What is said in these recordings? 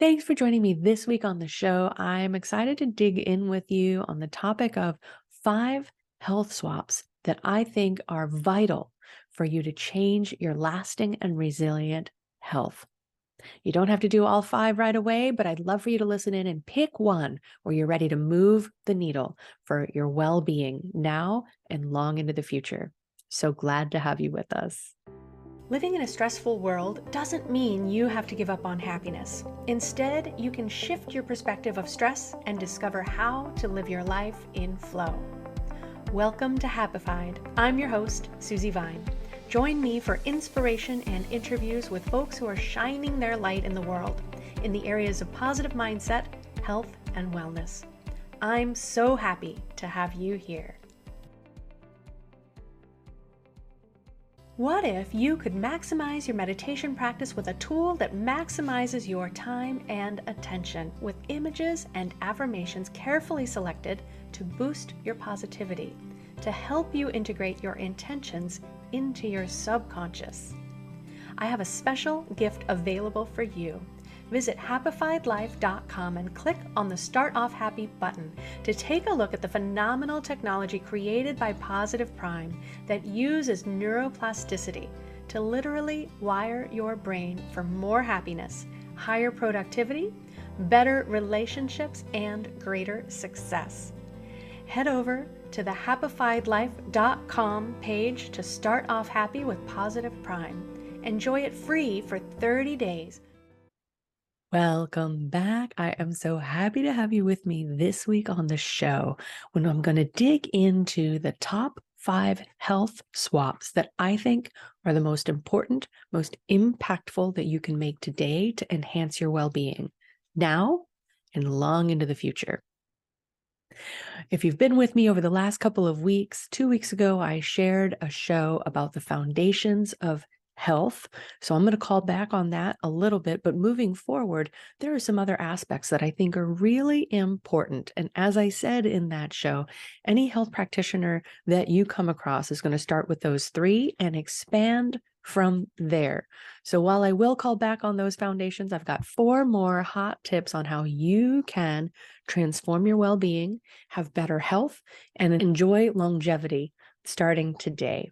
Thanks for joining me this week on the show. I'm excited to dig in with you on the topic of 5 health swaps that I think are vital for you to change your lasting and resilient health. You don't have to do all 5 right away, but I'd love for you to listen in and pick one where you're ready to move the needle for your well-being now and long into the future. So glad to have you with us. Living in a stressful world doesn't mean you have to give up on happiness. Instead, you can shift your perspective of stress and discover how to live your life in flow. Welcome to Happified. I'm your host, Susie Vine. Join me for inspiration and interviews with folks who are shining their light in the world in the areas of positive mindset, health, and wellness. I'm so happy to have you here. What if you could maximize your meditation practice with a tool that maximizes your time and attention with images and affirmations carefully selected to boost your positivity, to help you integrate your intentions into your subconscious? I have a special gift available for you. Visit happifiedlife.com and click on the Start Off Happy button to take a look at the phenomenal technology created by Positive Prime that uses neuroplasticity to literally wire your brain for more happiness, higher productivity, better relationships, and greater success. Head over to the happifiedlife.com page to start off happy with Positive Prime. Enjoy it free for 30 days. Welcome back. I am so happy to have you with me this week on the show when I'm going to dig into the top 5 health swaps that I think are the most important, most impactful that you can make today to enhance your well-being now and long into the future. If you've been with me over the last couple of weeks, 2 weeks ago, I shared a show about the foundations of health. So I'm going to call back on that a little bit, but moving forward, there are some other aspects that I think are really important. And as I said in that show, any health practitioner that you come across is going to start with those 3 and expand from there. So while I will call back on those foundations, I've got 4 more hot tips on how you can transform your well-being, have better health, and enjoy longevity starting today.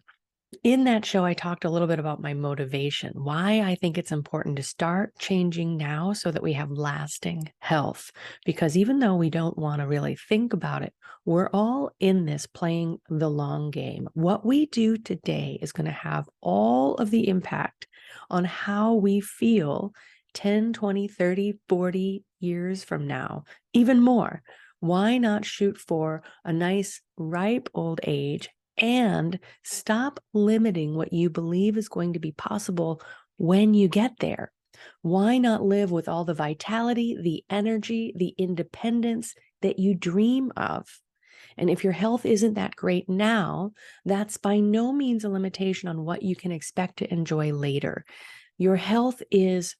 In that show, I talked a little bit about my motivation, why I think it's important to start changing now so that we have lasting health. Because even though we don't want to really think about it, we're all in this playing the long game. What we do today is going to have all of the impact on how we feel 10, 20, 30, 40 years from now, even more. Why not shoot for a nice, ripe old age and stop limiting what you believe is going to be possible when you get there? Why not live with all the vitality, the energy, the independence that you dream of? And if your health isn't that great now, that's by no means a limitation on what you can expect to enjoy later. Your health is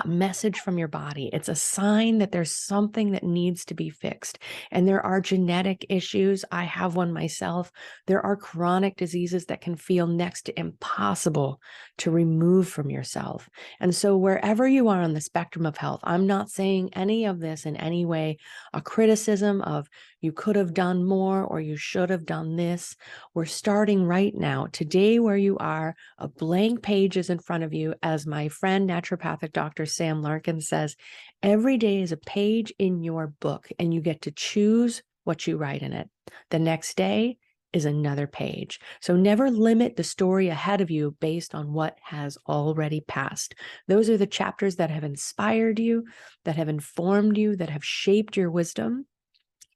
a message from your body. It's a sign that there's something that needs to be fixed. And there are genetic issues. I have one myself. There are chronic diseases that can feel next to impossible to remove from yourself. And so wherever you are on the spectrum of health, I'm not saying any of this in any way a criticism of you could have done more or you should have done this. We're starting right now, today where you are, a blank page is in front of you. As my friend, naturopathic Dr. Sam Larkin says, every day is a page in your book and you get to choose what you write in it. The next day is another page. So never limit the story ahead of you based on what has already passed. Those are the chapters that have inspired you, that have informed you, that have shaped your wisdom.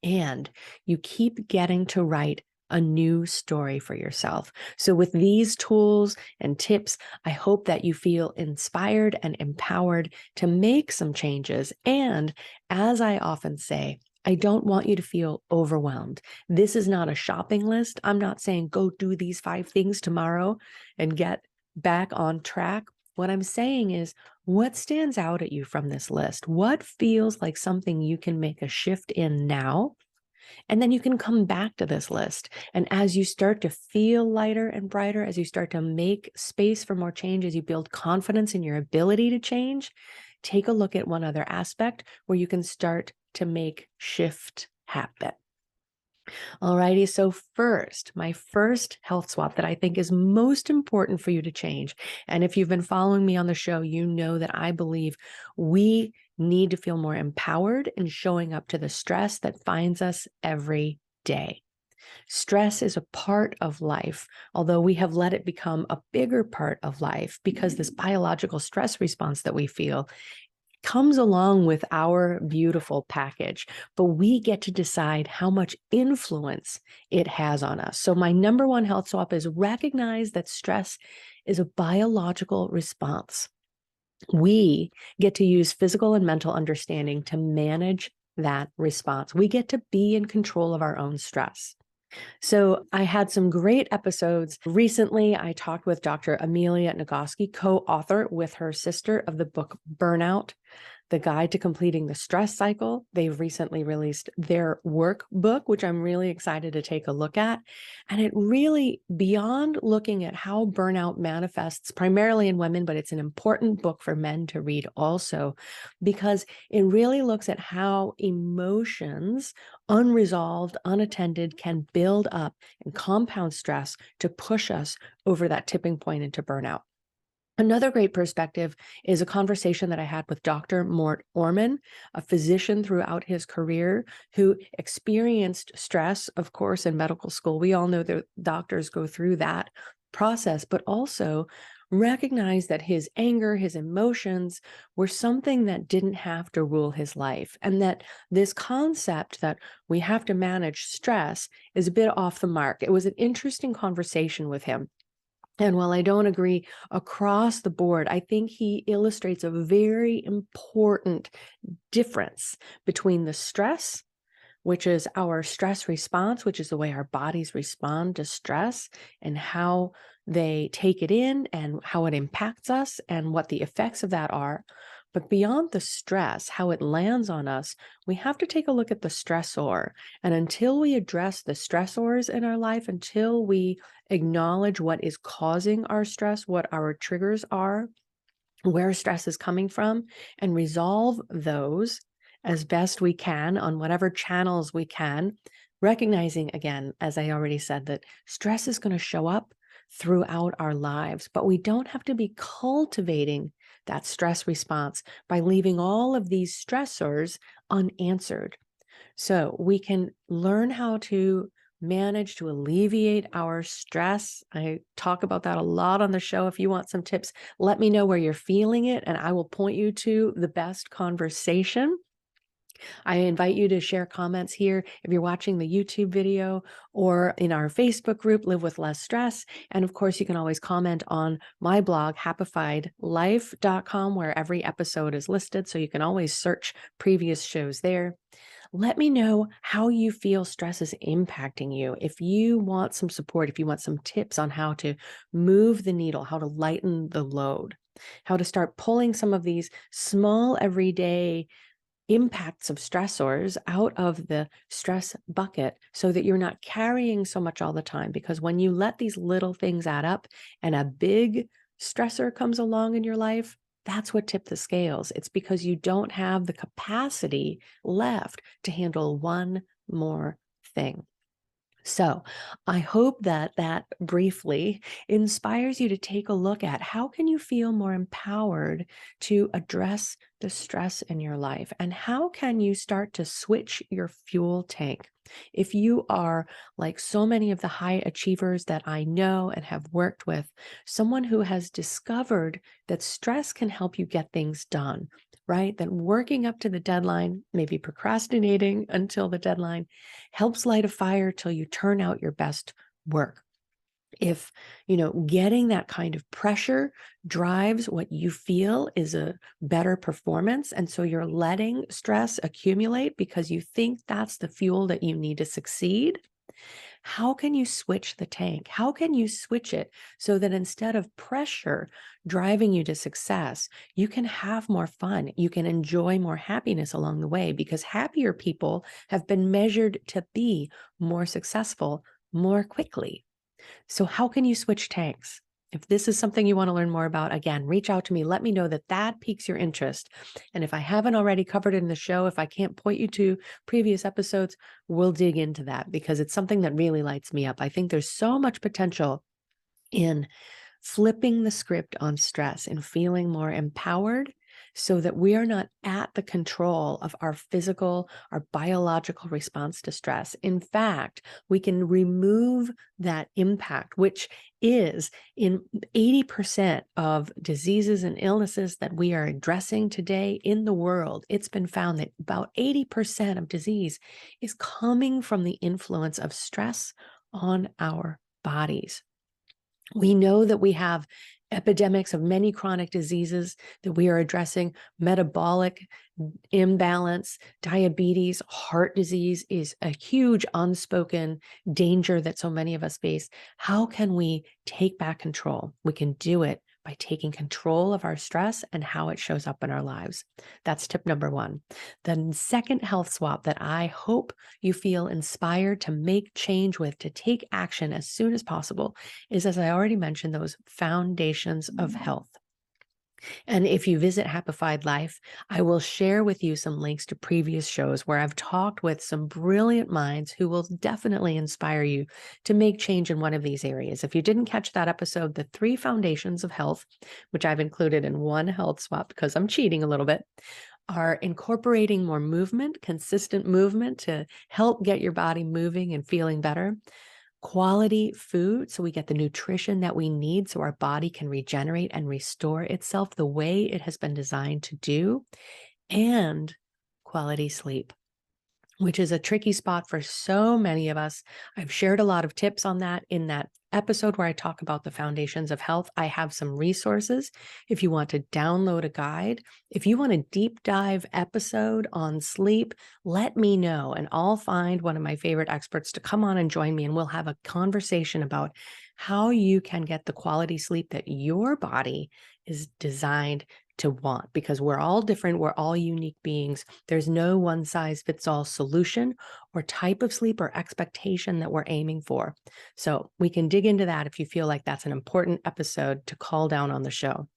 And you keep getting to write a new story for yourself. So with these tools and tips, I hope that you feel inspired and empowered to make some changes. And as I often say, I don't want you to feel overwhelmed. This is not a shopping list. I'm not saying go do these 5 things tomorrow and get back on track. What I'm saying is, what stands out at you from this list? What feels like something you can make a shift in now? And then you can come back to this list. And as you start to feel lighter and brighter, as you start to make space for more change, as you build confidence in your ability to change, take a look at one other aspect where you can start to make shift happen. Alrighty, so first, my first health swap that I think is most important for you to change. And if you've been following me on the show, you know that I believe we need to feel more empowered in showing up to the stress that finds us every day. Stress is a part of life, although we have let it become a bigger part of life because this biological stress response that we feel comes along with our beautiful package, but we get to decide how much influence it has on us. So my number one health swap is recognize that stress is a biological response. We get to use physical and mental understanding to manage that response. We get to be in control of our own stress. So I had some great episodes. Recently, I talked with Dr. Amelia Nagoski, co-author with her sister of the book Burnout, The Guide to Completing the Stress Cycle. They've recently released their workbook, which I'm really excited to take a look at. And it really, beyond looking at how burnout manifests primarily in women, but it's an important book for men to read also, because it really looks at how emotions, unresolved, unattended, can build up and compound stress to push us over that tipping point into burnout. Another great perspective is a conversation that I had with Dr. Mort Orman, a physician throughout his career who experienced stress, of course, in medical school. We all know that doctors go through that process, but also recognize that his anger, his emotions were something that didn't have to rule his life. And that this concept that we have to manage stress is a bit off the mark. It was an interesting conversation with him. And while I don't agree across the board, I think he illustrates a very important difference between the stress, which is our stress response, which is the way our bodies respond to stress and how they take it in and how it impacts us and what the effects of that are. But beyond the stress, how it lands on us, we have to take a look at the stressor. And until we address the stressors in our life, until we acknowledge what is causing our stress, what our triggers are, where stress is coming from, and resolve those as best we can on whatever channels we can, recognizing, again, as I already said, that stress is going to show up throughout our lives, but we don't have to be cultivating that stress response by leaving all of these stressors unanswered. So we can learn how to manage to alleviate our stress. I talk about that a lot on the show. If you want some tips, let me know where you're feeling it, and I will point you to the best conversation. I invite you to share comments here if you're watching the YouTube video or in our Facebook group, Live with Less Stress. And of course, you can always comment on my blog, happifiedlife.com, where every episode is listed. So you can always search previous shows there. Let me know how you feel stress is impacting you. If you want some support, if you want some tips on how to move the needle, how to lighten the load, how to start pulling some of these small everyday impacts of stressors out of the stress bucket so that you're not carrying so much all the time. Because when you let these little things add up and a big stressor comes along in your life, that's what tipped the scales. It's because you don't have the capacity left to handle one more thing. So I hope that that briefly inspires you to take a look at how can you feel more empowered to address the stress in your life, and how can you start to switch your fuel tank. If you are like so many of the high achievers that I know and have worked with, someone who has discovered that stress can help you get things done, right? That working up to the deadline, maybe procrastinating until the deadline, helps light a fire till you turn out your best work. If, getting that kind of pressure drives what you feel is a better performance, and so you're letting stress accumulate because you think that's the fuel that you need to succeed, how can you switch the tank? How can you switch it so that instead of pressure driving you to success, you can have more fun, you can enjoy more happiness along the way, because happier people have been measured to be more successful more quickly. So how can you switch tanks? If this is something you want to learn more about, again, reach out to me. Let me know that that piques your interest. And if I haven't already covered it in the show, if I can't point you to previous episodes, we'll dig into that because it's something that really lights me up. I think there's so much potential in flipping the script on stress and feeling more empowered so that we are not at the control of our physical, our biological response to stress. In fact, we can remove that impact, which is in 80% of diseases and illnesses that we are addressing today in the world. It's been found that about 80% of disease is coming from the influence of stress on our bodies. We know that we have epidemics of many chronic diseases that we are addressing. Metabolic imbalance, diabetes, heart disease is a huge unspoken danger that so many of us face. How can we take back control? We can do it by taking control of our stress and how it shows up in our lives. That's tip number one. The second health swap that I hope you feel inspired to make change with, to take action as soon as possible, is, as I already mentioned, those foundations of health. And if you visit Happified Life, I will share with you some links to previous shows where I've talked with some brilliant minds who will definitely inspire you to make change in one of these areas. If you didn't catch that episode, the 3 foundations of health, which I've included in one health swap because I'm cheating a little bit, are incorporating more movement, consistent movement to help get your body moving and feeling better. Quality food, so we get the nutrition that we need so our body can regenerate and restore itself the way it has been designed to do, and quality sleep, which is a tricky spot for so many of us. I've shared a lot of tips on that in that episode where I talk about the foundations of health. I have some resources if you want to download a guide. If you want a deep dive episode on sleep, let me know and I'll find one of my favorite experts to come on and join me, and we'll have a conversation about how you can get the quality sleep that your body is designed to want, because we're all different. We're all unique beings. There's no one size fits all solution or type of sleep or expectation that we're aiming for. So we can dig into that if you feel like that's an important episode to call down on the show.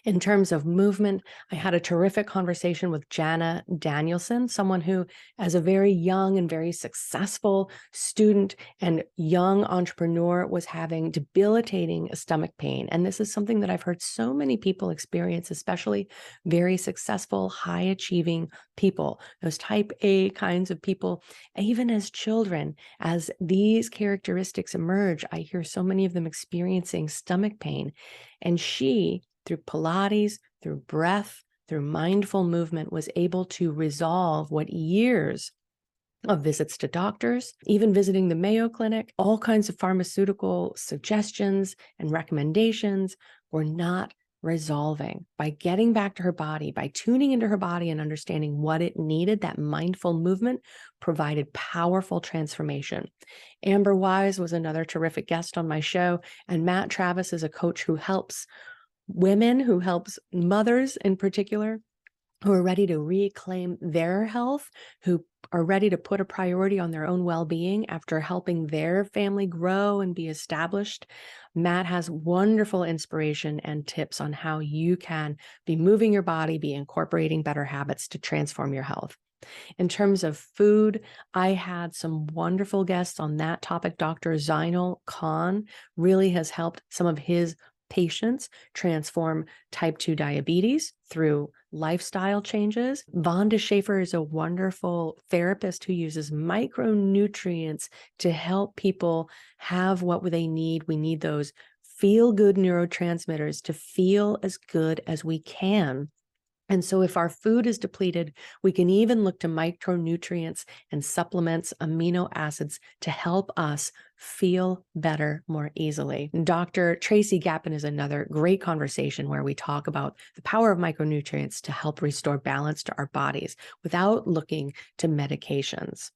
In terms of movement, I had a terrific conversation with Jana Danielson, someone who, as a very young and very successful student and young entrepreneur, was having debilitating stomach pain. And this is something that I've heard so many people experience, especially very successful, high achieving people, those type A kinds of people, even as children. As these characteristics emerge, I hear so many of them experiencing stomach pain. And she, through Pilates, through breath, through mindful movement, was able to resolve what years of visits to doctors, even visiting the Mayo Clinic, all kinds of pharmaceutical suggestions and recommendations were not resolving. By getting back to her body, by tuning into her body and understanding what it needed, that mindful movement provided powerful transformation. Amber Wise was another terrific guest on my show, and Matt Travis is a coach who helps women, who helps mothers in particular, who are ready to reclaim their health, who are ready to put a priority on their own well-being after helping their family grow and be established. Matt has wonderful inspiration and tips on how you can be moving your body, be incorporating better habits to transform your health. In terms of food, I had some wonderful guests on that topic. Dr. Zainul Khan really has helped some of his patients transform type 2 diabetes through lifestyle changes. Vonda Schaefer is a wonderful therapist who uses micronutrients to help people have what they need. We need those feel-good neurotransmitters to feel as good as we can. And so if our food is depleted, we can even look to micronutrients and supplements, amino acids, to help us feel better more easily. Dr. Tracy Gapin is another great conversation where we talk about the power of micronutrients to help restore balance to our bodies without looking to medications.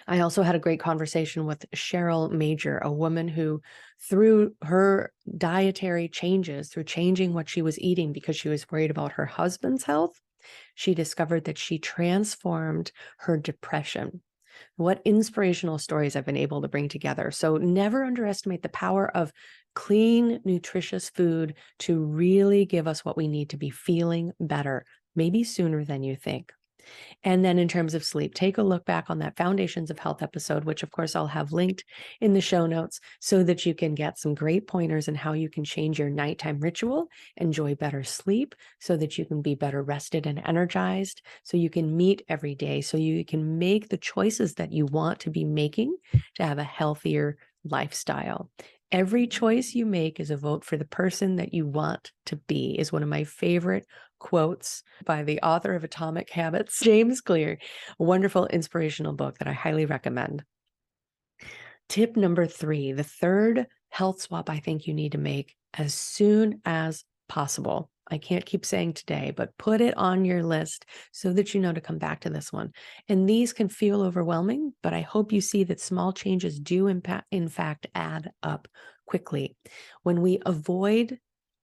I also had a great conversation with Cheryl Major, a woman who, through her dietary changes, through changing what she was eating because she was worried about her husband's health, she discovered that she transformed her depression. What inspirational stories I've been able to bring together. So never underestimate the power of clean, nutritious food to really give us what we need to be feeling better, maybe sooner than you think. And then in terms of sleep, take a look back on that Foundations of Health episode, which of course I'll have linked in the show notes so that you can get some great pointers on how you can change your nighttime ritual, enjoy better sleep so that you can be better rested and energized, so you can meet every day, so you can make the choices that you want to be making to have a healthier lifestyle. Every choice you make is a vote for the person that you want to be, is one of my favorite quotes by the author of Atomic Habits, James Clear. A wonderful inspirational book that I highly recommend. Tip number 3, the third health swap I think you need to make as soon as possible. I can't keep saying today, but put it on your list so that you know to come back to this one. And these can feel overwhelming, but I hope you see that small changes do in fact add up quickly. When we avoid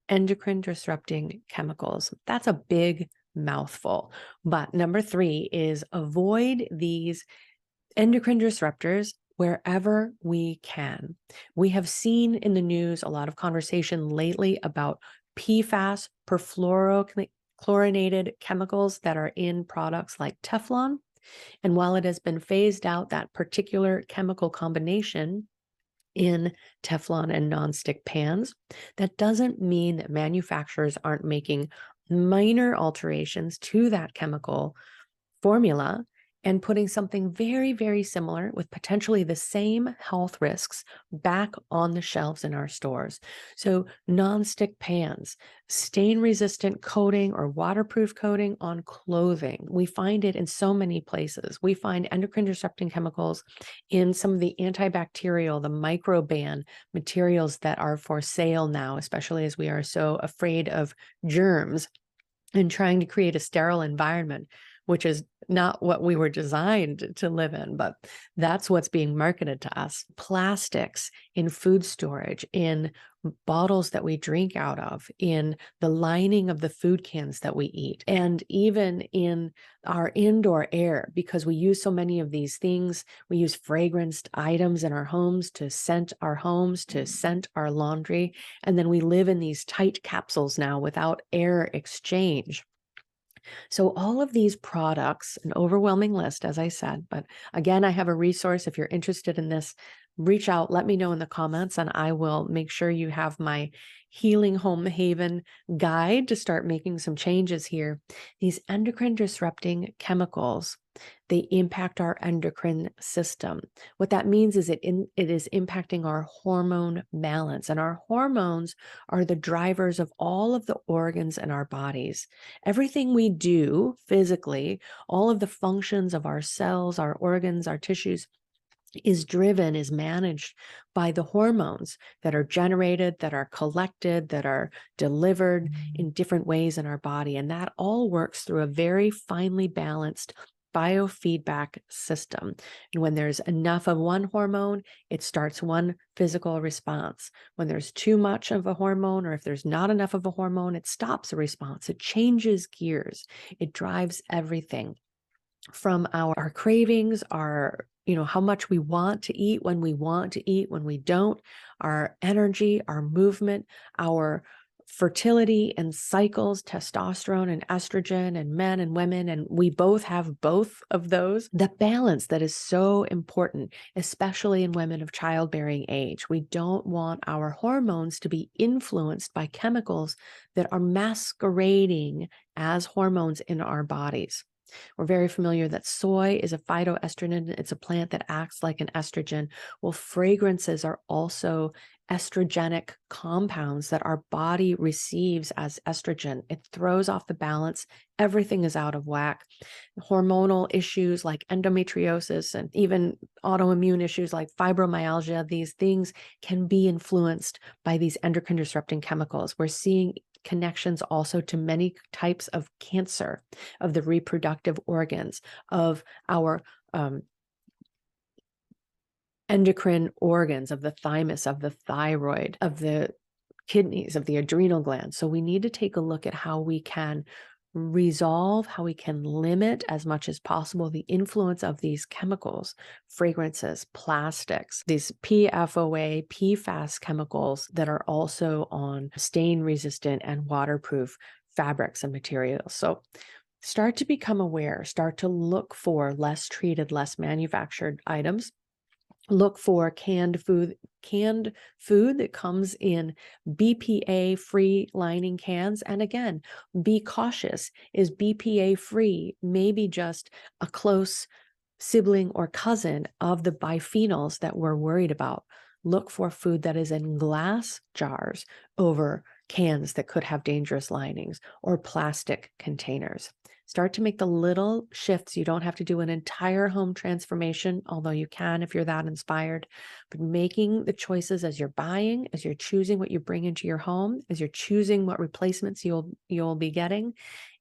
endocrine disrupting chemicals, that's a big mouthful. But number 3 is avoid these endocrine disruptors wherever we can. We have seen in the news a lot of conversation lately about PFAS, perfluorochlorinated chemicals that are in products like Teflon. And while it has been phased out, that particular chemical combination in Teflon and nonstick pans, that doesn't mean that manufacturers aren't making minor alterations to that chemical formula and putting something very, very similar with potentially the same health risks back on the shelves in our stores. So nonstick pans, stain-resistant coating or waterproof coating on clothing. We find it in so many places. We find endocrine disrupting chemicals in some of the antibacterial, the microban materials that are for sale now, especially as we are so afraid of germs and trying to create a sterile environment, which is not what we were designed to live in, but that's what's being marketed to us. Plastics in food storage, in bottles that we drink out of, in the lining of the food cans that we eat, and even in our indoor air, because we use so many of these things. We use fragranced items in our homes to scent our homes, to scent our laundry, and then we live in these tight capsules now without air exchange. So all of these products, an overwhelming list, as I said, but again, I have a resource. If you're interested in this, reach out, let me know in the comments, and I will make sure you have my Healing Home Haven guide to start making some changes here. These endocrine disrupting chemicals, they impact our endocrine system. What that means is it is impacting our hormone balance, and our hormones are the drivers of all of the organs in our bodies. Everything we do physically, all of the functions of our cells, our organs, our tissues, is managed by the hormones that are generated, that are collected, that are delivered in different ways in our body. And that all works through a very finely balanced biofeedback system. And when there's enough of one hormone, it starts one physical response. When there's too much of a hormone, or if there's not enough of a hormone, it stops a response. It changes gears. It drives everything from our cravings, our how much we want to eat, when we want to eat, when we don't, our energy, our movement, our fertility and cycles, testosterone and estrogen, and men and women, and we both have both of those. The balance that is so important, especially in women of childbearing age. We don't want our hormones to be influenced by chemicals that are masquerading as hormones in our bodies. We're very familiar that soy is a phytoestrogen. It's a plant that acts like an estrogen. Well, fragrances are also estrogenic compounds that our body receives as estrogen. It throws off the balance. Everything is out of whack. Hormonal issues like endometriosis and even autoimmune issues like fibromyalgia, these things can be influenced by these endocrine disrupting chemicals. We're seeing connections also to many types of cancer of the reproductive organs, of our endocrine organs, of the thymus, of the thyroid, of the kidneys, of the adrenal glands. So we need to take a look at how we can resolve how we can limit as much as possible the influence of these chemicals, fragrances, plastics, these PFOA, PFAS chemicals that are also on stain resistant and waterproof fabrics and materials. So start to become aware, start to look for less treated, less manufactured items. Look for canned food that comes in BPA free lining cans. And again, be cautious. Is BPA free maybe just a close sibling or cousin of the biphenyls that we're worried about? Look for food that is in glass jars over cans that could have dangerous linings or plastic containers. Start to make the little shifts. You don't have to do an entire home transformation, although you can if you're that inspired. But making the choices as you're buying, as you're choosing what you bring into your home, as you're choosing what replacements you'll be getting,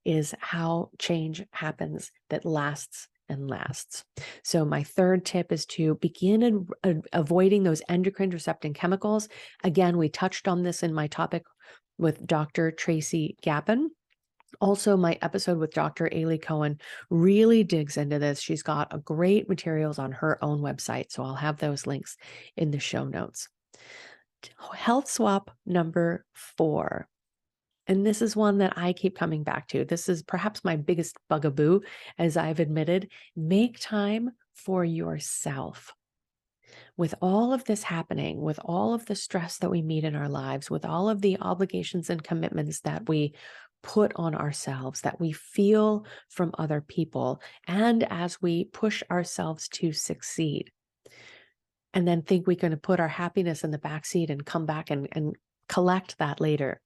is how change happens that lasts and lasts. So my third tip is to begin avoiding those endocrine disrupting chemicals. Again, we touched on this in my topic with Dr. Tracy Gapin. Also, my episode with Dr. Ailey Cohen really digs into this. She's got a great materials on her own website, so I'll have those links in the show notes. Health swap number 4. And this is one that I keep coming back to. This is perhaps my biggest bugaboo, as I've admitted. Make time for yourself. With all of this happening, with all of the stress that we meet in our lives, with all of the obligations and commitments that we put on ourselves, that we feel from other people, and as we push ourselves to succeed, and then think we're going to put our happiness in the backseat and come back and collect that later.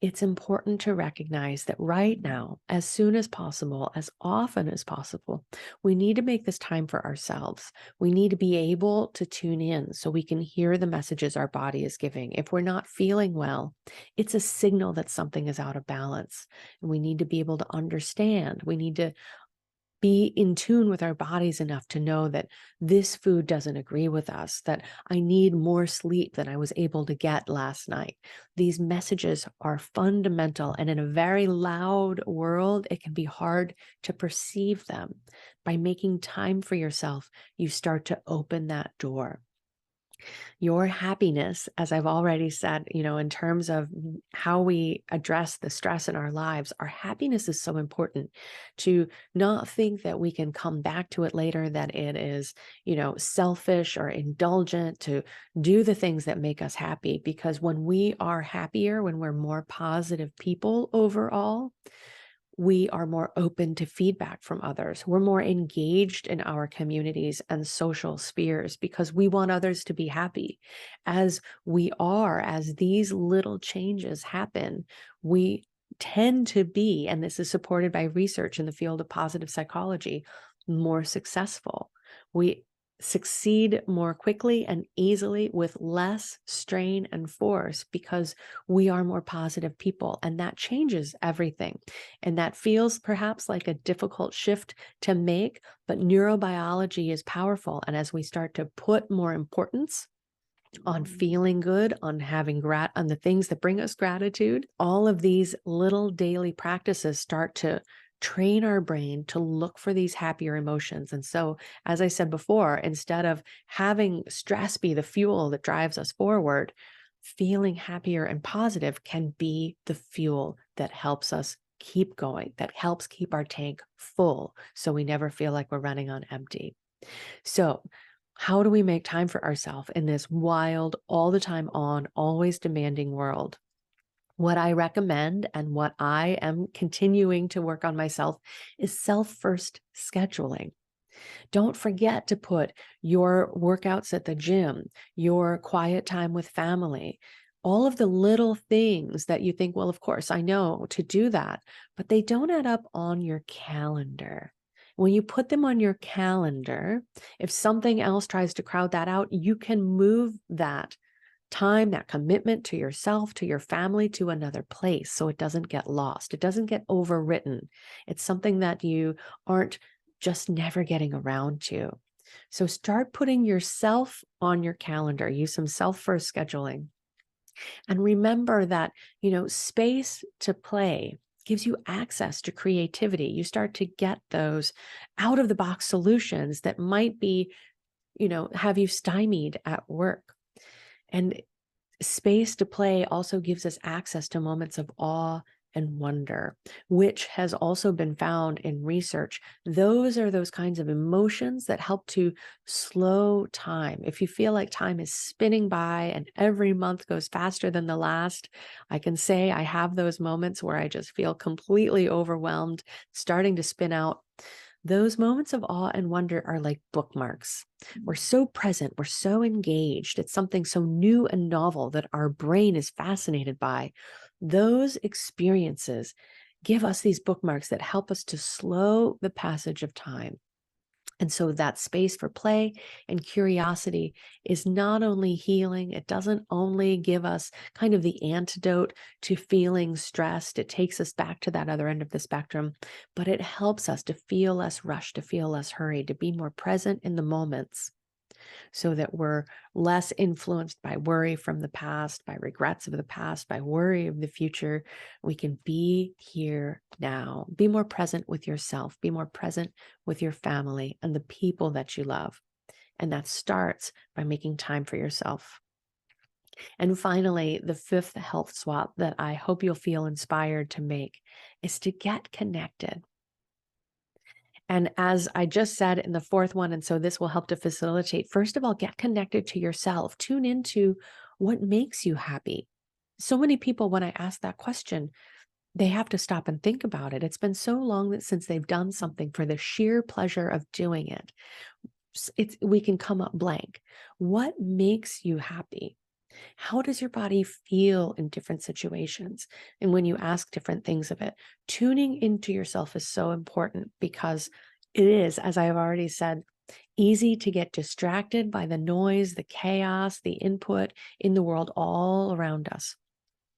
It's important to recognize that right now, as soon as possible, as often as possible, we need to make this time for ourselves. We need to be able to tune in so we can hear the messages our body is giving. If we're not feeling well, it's a signal that something is out of balance. And we need to be able to understand. We need to be in tune with our bodies enough to know that this food doesn't agree with us, that I need more sleep than I was able to get last night. These messages are fundamental, and in a very loud world, it can be hard to perceive them. By making time for yourself, you start to open that door. Your happiness, as I've already said, in terms of how we address the stress in our lives, our happiness is so important. To not think that we can come back to it later, that it is, selfish or indulgent to do the things that make us happy. Because when we are happier, when we're more positive people overall, we are more open to feedback from others. We're more engaged in our communities and social spheres because we want others to be happy. As these little changes happen, we tend to be, and this is supported by research in the field of positive psychology, more successful. We succeed more quickly and easily with less strain and force because we are more positive people, and that changes everything. And that feels perhaps like a difficult shift to make, but neurobiology is powerful. And as we start to put more importance on feeling good, on having on the things that bring us gratitude, all of these little daily practices start to train our brain to look for these happier emotions. And so, as I said before, instead of having stress be the fuel that drives us forward, feeling happier and positive can be the fuel that helps us keep going, that helps keep our tank full so we never feel like we're running on empty. So, how do we make time for ourselves in this wild, all the time on, always demanding world? What I recommend and what I am continuing to work on myself is self-first scheduling. Don't forget to put your workouts at the gym, your quiet time with family, all of the little things that you think, well, of course, I know to do that, but they don't add up on your calendar. When you put them on your calendar, if something else tries to crowd that out, you can move that time, that commitment to yourself, to your family, to another place so it doesn't get lost. It doesn't get overwritten. It's something that you aren't just never getting around to. So start putting yourself on your calendar. Use some self-first scheduling. And remember that, space to play gives you access to creativity. You start to get those out of the box solutions that might be, have you stymied at work. And space to play also gives us access to moments of awe and wonder, which has also been found in research. Those are those kinds of emotions that help to slow time. If you feel like time is spinning by and every month goes faster than the last, I can say I have those moments where I just feel completely overwhelmed, starting to spin out. Those moments of awe and wonder are like bookmarks. We're so present, we're so engaged. It's something so new and novel that our brain is fascinated by. Those experiences give us these bookmarks that help us to slow the passage of time. And so that space for play and curiosity is not only healing, it doesn't only give us kind of the antidote to feeling stressed. It takes us back to that other end of the spectrum, but it helps us to feel less rushed, to feel less hurried, to be more present in the moments so that we're less influenced by worry from the past, by regrets of the past, by worry of the future. We can be here now, be more present with yourself, be more present with your family and the people that you love. And that starts by making time for yourself. And finally, the fifth health swap that I hope you'll feel inspired to make is to get connected. And as I just said in the fourth one, and so this will help to facilitate, first of all, get connected to yourself. Tune into what makes you happy. So many people, when I ask that question, they have to stop and think about it. It's been so long since they've done something for the sheer pleasure of doing it. We can come up blank. What makes you happy? How does your body feel in different situations? And when you ask different things of it, tuning into yourself is so important because it is, as I've already said, easy to get distracted by the noise, the chaos, the input in the world all around us.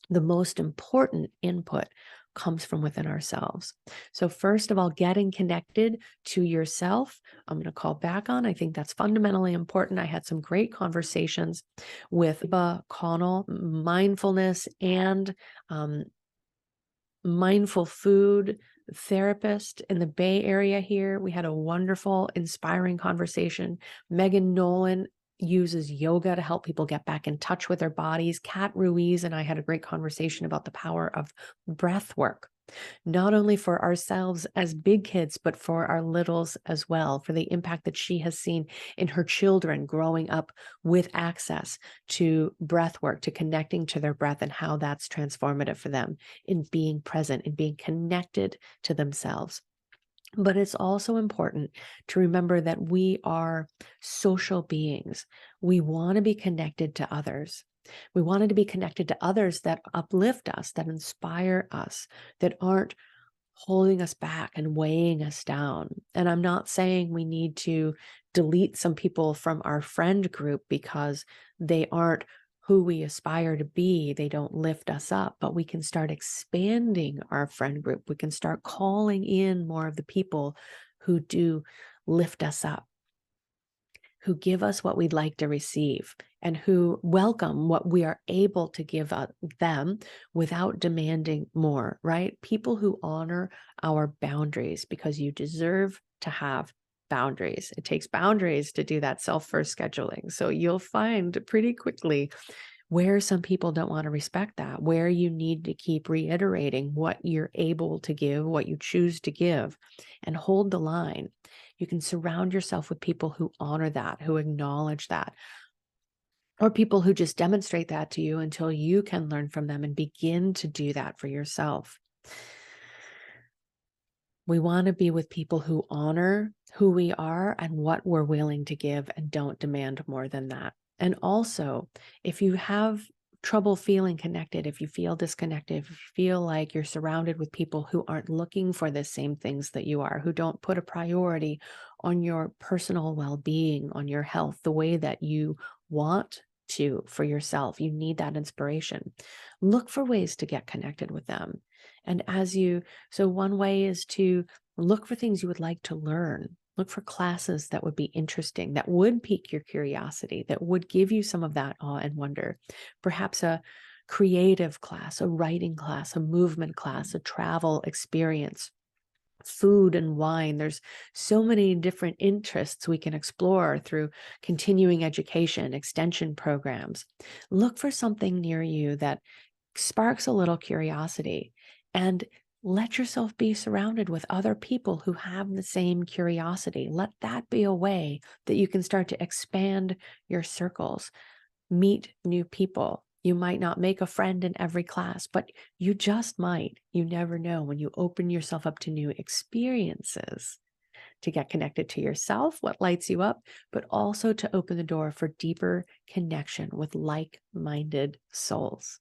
The most important input comes from within ourselves. So first of all, getting connected to yourself, I'm going to call back on. I think that's fundamentally important. I had some great conversations with Eba Connell, mindfulness and mindful food therapist in the Bay Area here. We had a wonderful, inspiring conversation. Megan Nolan uses yoga to help people get back in touch with their bodies. Kat Ruiz and I had a great conversation about the power of breath work, not only for ourselves as big kids, but for our littles as well, for the impact that she has seen in her children growing up with access to breath work, to connecting to their breath and how that's transformative for them in being present, in being connected to themselves. But it's also important to remember that we are social beings. We want to be connected to others. We wanted to be connected to others that uplift us, that inspire us, that aren't holding us back and weighing us down. And I'm not saying we need to delete some people from our friend group because they aren't who we aspire to be. They don't lift us up, but we can start expanding our friend group. We can start calling in more of the people who do lift us up, who give us what we'd like to receive, and who welcome what we are able to give them without demanding more, right? People who honor our boundaries, because you deserve to have boundaries. It takes boundaries to do that self-first scheduling. So you'll find pretty quickly where some people don't want to respect that, where you need to keep reiterating what you're able to give, what you choose to give, and hold the line. You can surround yourself with people who honor that, who acknowledge that, or people who just demonstrate that to you until you can learn from them and begin to do that for yourself. We want to be with people who honor who we are and what we're willing to give and don't demand more than that. And also, if you have trouble feeling connected, if you feel disconnected, if you feel like you're surrounded with people who aren't looking for the same things that you are, who don't put a priority on your personal well-being, on your health, the way that you want to for yourself, you need that inspiration. Look for ways to get connected with them. And so one way is to look for things you would like to learn. Look for classes that would be interesting, that would pique your curiosity, that would give you some of that awe and wonder. Perhaps a creative class, a writing class, a movement class, a travel experience, food and wine. There's so many different interests we can explore through continuing education, extension programs. Look for something near you that sparks a little curiosity, and let yourself be surrounded with other people who have the same curiosity. Let that be a way that you can start to expand your circles, meet new people. You might not make a friend in every class, but you just might. You never know when you open yourself up to new experiences, to get connected to yourself, what lights you up, but also to open the door for deeper connection with like-minded souls.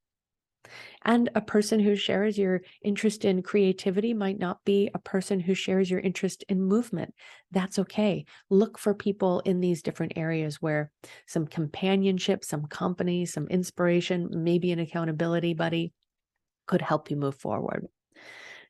And a person who shares your interest in creativity might not be a person who shares your interest in movement. That's okay. Look for people in these different areas where some companionship, some company, some inspiration, maybe an accountability buddy could help you move forward.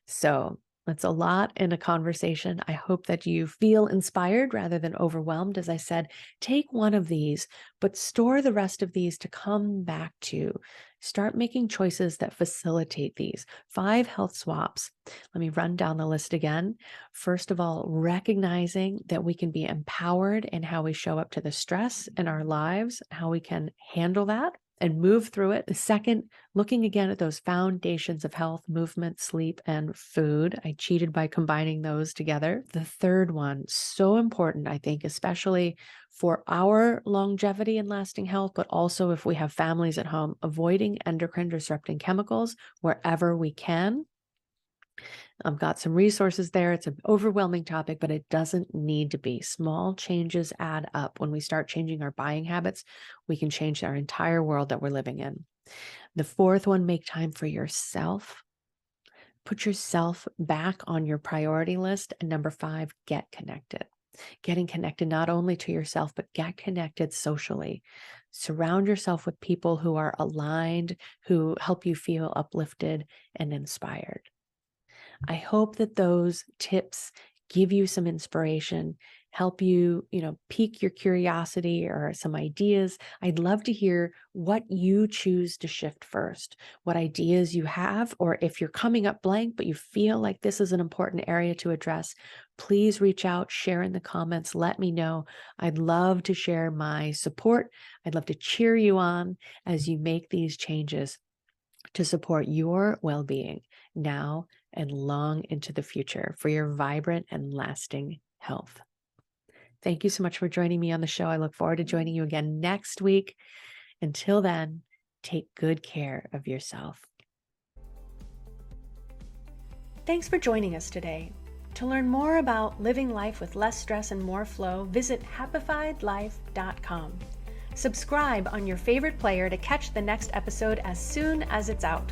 So that's a lot in a conversation. I hope that you feel inspired rather than overwhelmed. As I said, take one of these, but store the rest of these to come back to. Start making choices that facilitate these 5 health swaps. Let me run down the list again. First of all, recognizing that we can be empowered in how we show up to the stress in our lives, how we can handle that and move through it. The second, looking again at those foundations of health, movement, sleep, and food. I cheated by combining those together. The third one, so important, I think, especially for our longevity and lasting health, but also if we have families at home, avoiding endocrine disrupting chemicals wherever we can. I've got some resources there. It's an overwhelming topic, but it doesn't need to be. Small changes add up. When we start changing our buying habits, we can change our entire world that we're living in. The fourth one, make time for yourself. Put yourself back on your priority list. And number 5, get connected. Getting connected not only to yourself, but get connected socially. Surround yourself with people who are aligned, who help you feel uplifted and inspired. I hope that those tips give you some inspiration, help you, pique your curiosity or some ideas. I'd love to hear what you choose to shift first, what ideas you have, or if you're coming up blank, but you feel like this is an important area to address, please reach out, share in the comments, let me know. I'd love to share my support. I'd love to cheer you on as you make these changes to support your well-being now and long into the future for your vibrant and lasting health. Thank you so much for joining me on the show. I look forward to joining you again next week. Until then, take good care of yourself. Thanks for joining us today. To learn more about living life with less stress and more flow, visit happifiedlife.com. Subscribe on your favorite player to catch the next episode as soon as it's out.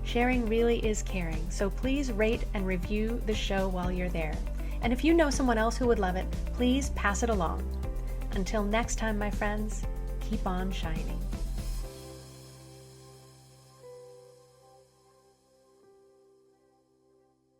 Sharing really is caring, so please rate and review the show while you're there. And if you know someone else who would love it, please pass it along. Until next time, my friends, keep on shining.